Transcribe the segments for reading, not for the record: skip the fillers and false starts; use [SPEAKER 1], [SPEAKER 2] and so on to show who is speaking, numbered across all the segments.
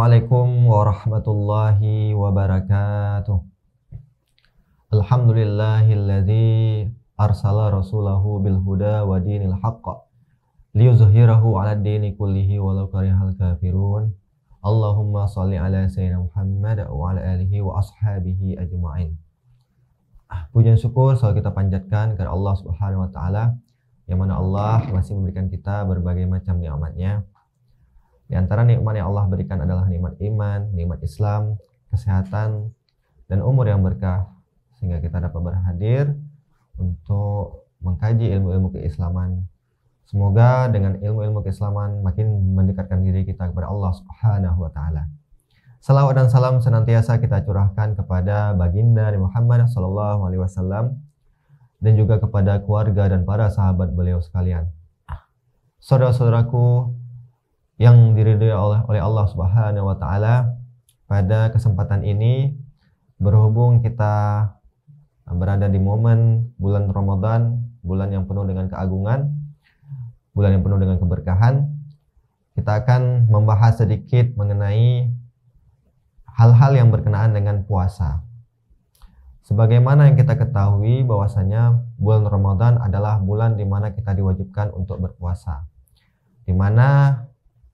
[SPEAKER 1] Assalamualaikum warahmatullahi wabarakatuh. Alhamdulillahilladzi arsala rasulahu bil huda wa dinil haqq liyuzhirahu 'ala dini kullihi walau karihal kafirun. Allahumma shalli ala sayyidina Muhammad wa ala alihi wa ashabihi ajma'in. Puji dan syukur selalu kita panjatkan kepada Allah Subhanahu wa taala, yang mana Allah masih memberikan kita berbagai macam nikmat-Nya. Di antara nikmat yang Allah berikan adalah nikmat iman, nikmat Islam, kesehatan, dan umur yang berkah, sehingga kita dapat berhadir untuk mengkaji ilmu-ilmu keislaman. Semoga dengan ilmu-ilmu keislaman makin mendekatkan diri kita kepada Allah Subhanahu wa taala. Salawat dan salam senantiasa kita curahkan kepada baginda Muhammad sallallahu alaihi wasallam dan juga kepada keluarga dan para sahabat beliau sekalian. Saudara-saudaraku yang diridhoi oleh Allah Subhanahu wa taala, pada kesempatan ini berhubung kita berada di momen bulan Ramadan, bulan yang penuh dengan keagungan, bulan yang penuh dengan keberkahan, kita akan membahas sedikit mengenai hal-hal yang berkenaan dengan puasa. Sebagaimana yang kita ketahui bahwasanya bulan Ramadan adalah bulan di mana kita diwajibkan untuk berpuasa, di mana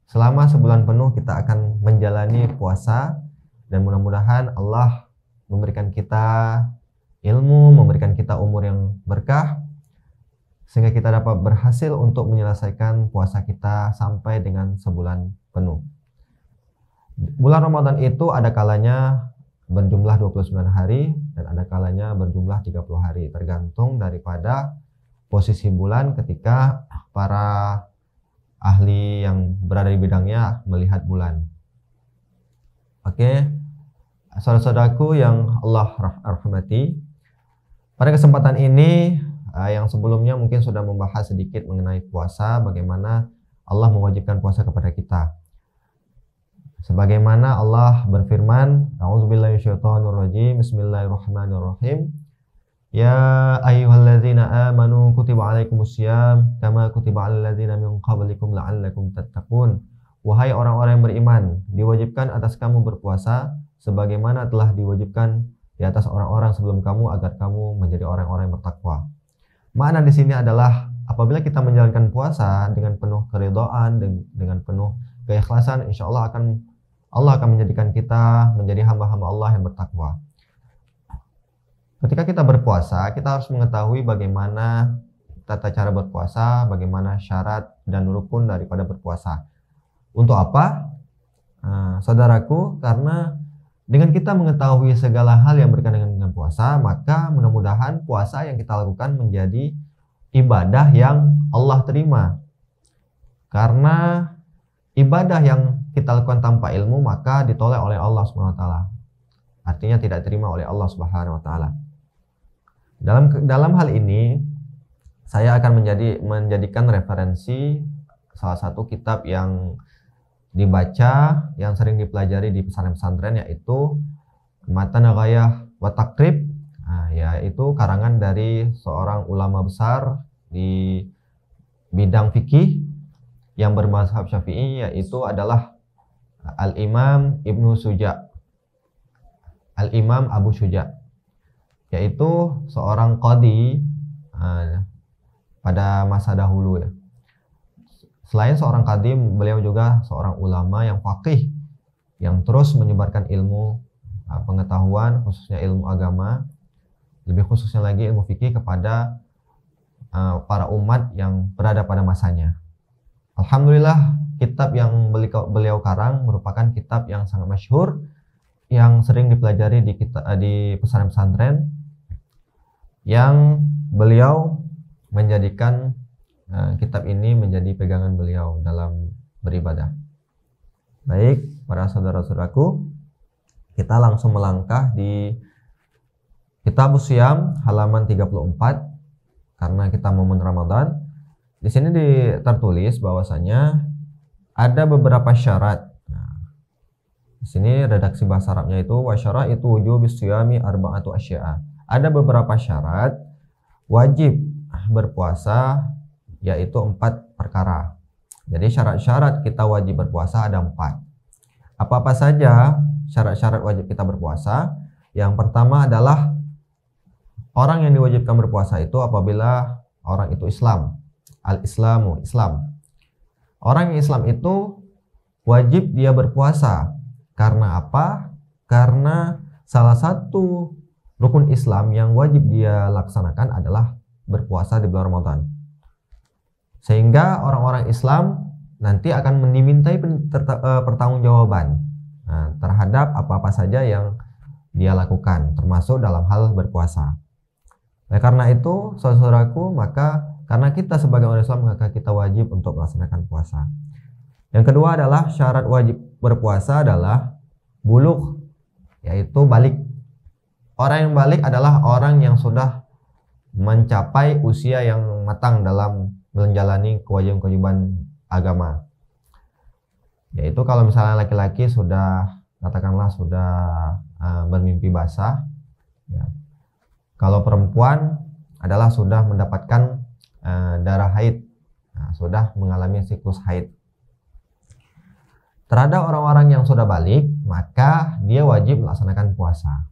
[SPEAKER 1] selama sebulan penuh kita akan menjalani puasa, dan mudah-mudahan Allah memberikan kita ilmu, memberikan kita umur yang berkah, sehingga kita dapat berhasil untuk menyelesaikan puasa kita sampai dengan sebulan penuh. Bulan Ramadan itu ada kalanya berjumlah 29 hari dan ada kalanya berjumlah 30 hari, tergantung daripada posisi bulan ketika para ahli yang berada di bidangnya melihat bulan. Oke, saudara-saudaraku yang Allah rahmati, pada kesempatan ini yang sebelumnya mungkin sudah membahas sedikit mengenai puasa, bagaimana Allah mewajibkan puasa kepada kita. Sebagaimana Allah berfirman, A'udzubillahi minasyaitonirrajim, Bismillahirrahmanirrahim. Ya ayyuhalladzina amanu kutiba alaikumusiyam kama kutiba alal ladzina min qablikum la'allakum tattaqun. Wahai orang-orang yang beriman, diwajibkan atas kamu berpuasa sebagaimana telah diwajibkan di atas orang-orang sebelum kamu agar kamu menjadi orang-orang yang bertakwa. Makna di sini adalah apabila kita menjalankan puasa dengan penuh keridhaan, dengan penuh keikhlasan, insya Allah akan menjadikan kita menjadi hamba-hamba Allah yang bertakwa. Ketika kita berpuasa, kita harus mengetahui bagaimana tata cara berpuasa, bagaimana syarat dan rukun daripada berpuasa. Untuk apa? Saudaraku, karena dengan kita mengetahui segala hal yang berkaitan dengan puasa, maka mudah-mudahan puasa yang kita lakukan menjadi ibadah yang Allah terima. Karena ibadah yang kita lakukan tanpa ilmu maka ditolak oleh Allah Subhanahu wa taala. Artinya tidak terima oleh Allah Subhanahu wa taala. Dalam hal ini saya akan menjadikan referensi salah satu kitab yang dibaca, yang sering dipelajari di pesantren-pesantren, yaitu Matan Ghayah wa Taqrib, yaitu karangan dari seorang ulama besar di bidang fikih yang bermazhab Syafi'i, yaitu adalah Al-Imam Ibnu Suja, Al-Imam Abu Suja, yaitu seorang qadhi pada masa dahulu ya. Selain seorang qadhi, beliau juga seorang ulama yang faqih, yang terus menyebarkan ilmu pengetahuan, khususnya ilmu agama, lebih khususnya lagi ilmu fikih kepada para umat yang berada pada masanya. Alhamdulillah, kitab yang beliau karang merupakan kitab yang sangat masyhur, yang sering dipelajari di pesantren-pesantren, yang beliau menjadikan kitab ini menjadi pegangan beliau dalam beribadah. Baik, para saudara-saudaraku, kita langsung melangkah di Kitab Shiyam halaman 34, karena kita momen Ramadan. Di sini tertulis bahwasanya ada beberapa syarat. Di sini redaksi bahasa Arabnya itu wasyara itu wujubis shiyami arba'atu asya'a. Ada beberapa syarat wajib berpuasa, yaitu 4 perkara. Jadi syarat-syarat kita wajib berpuasa ada 4. Apa-apa saja syarat-syarat wajib kita berpuasa? Yang pertama adalah orang yang diwajibkan berpuasa itu apabila orang itu Islam. Al-Islamu, Islam. Orang yang Islam itu wajib dia berpuasa. Karena apa? Karena salah satu rukun Islam yang wajib dia laksanakan adalah berpuasa di bulan Ramadan. Sehingga orang-orang Islam nanti akan dimintai pertanggungjawaban terhadap apa-apa saja yang dia lakukan, termasuk dalam hal berpuasa. Oleh karena itu, saudaraku, maka karena kita sebagai orang Islam, maka kita wajib untuk melaksanakan puasa. Yang kedua adalah syarat wajib berpuasa adalah bulugh, yaitu balik. Orang yang balik adalah orang yang sudah mencapai usia yang matang dalam menjalani kewajiban-kewajiban agama. Yaitu kalau misalnya laki-laki sudah, katakanlah sudah bermimpi basah, ya. Kalau perempuan adalah sudah mendapatkan darah haid, sudah mengalami siklus haid. Terhadap orang-orang yang sudah balik, maka dia wajib melaksanakan puasa.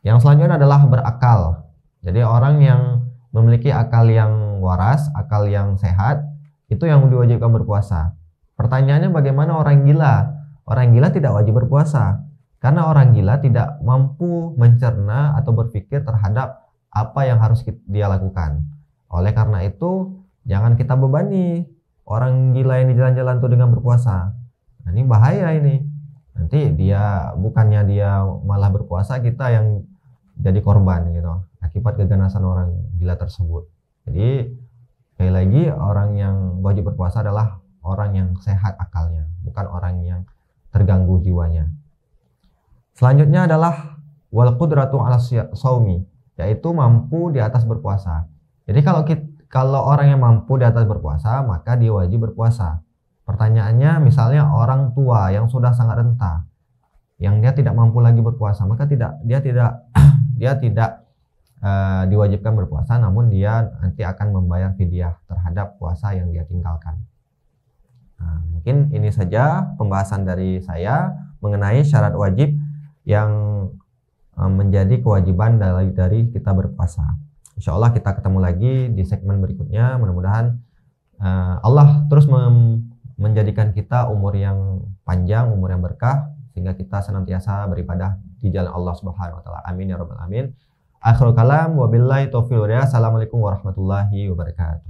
[SPEAKER 1] Yang selanjutnya adalah berakal. Jadi orang yang memiliki akal yang waras, akal yang sehat, itu yang diwajibkan berpuasa. Pertanyaannya, bagaimana orang gila? Orang gila tidak wajib berpuasa. Karena orang gila tidak mampu mencerna atau berpikir terhadap apa yang harus dia lakukan. Oleh karena itu, jangan kita bebani orang gila yang di jalan-jalan itu dengan berpuasa. Nah, ini bahaya ini. Nanti bukannya dia malah berpuasa, kita yang jadi korban gitu akibat keganasan orang gila tersebut. Jadi sekali lagi, orang yang wajib berpuasa adalah orang yang sehat akalnya, bukan orang yang terganggu jiwanya. Selanjutnya adalah wal qudratu 'ala shaumi, yaitu mampu di atas berpuasa. Jadi kalau orang yang mampu di atas berpuasa, maka dia wajib berpuasa. Pertanyaannya, misalnya orang tua yang sudah sangat renta, yang dia tidak mampu lagi berpuasa, maka dia tidak diwajibkan berpuasa, namun dia nanti akan membayar fidyah terhadap puasa yang dia tinggalkan. Nah, mungkin ini saja pembahasan dari saya mengenai syarat wajib yang menjadi kewajiban dari kita berpuasa. Insya Allah kita ketemu lagi di segmen berikutnya. Mudah-mudahan Allah terus menjadikan kita umur yang panjang, umur yang berkah, sehingga kita senantiasa beribadah di jalan Allah Subhanahu wa taala. Amin ya rabbal alamin. Akhirul kalam, wabillahi taufiq wal hidayah. Assalamualaikum warahmatullahi wabarakatuh.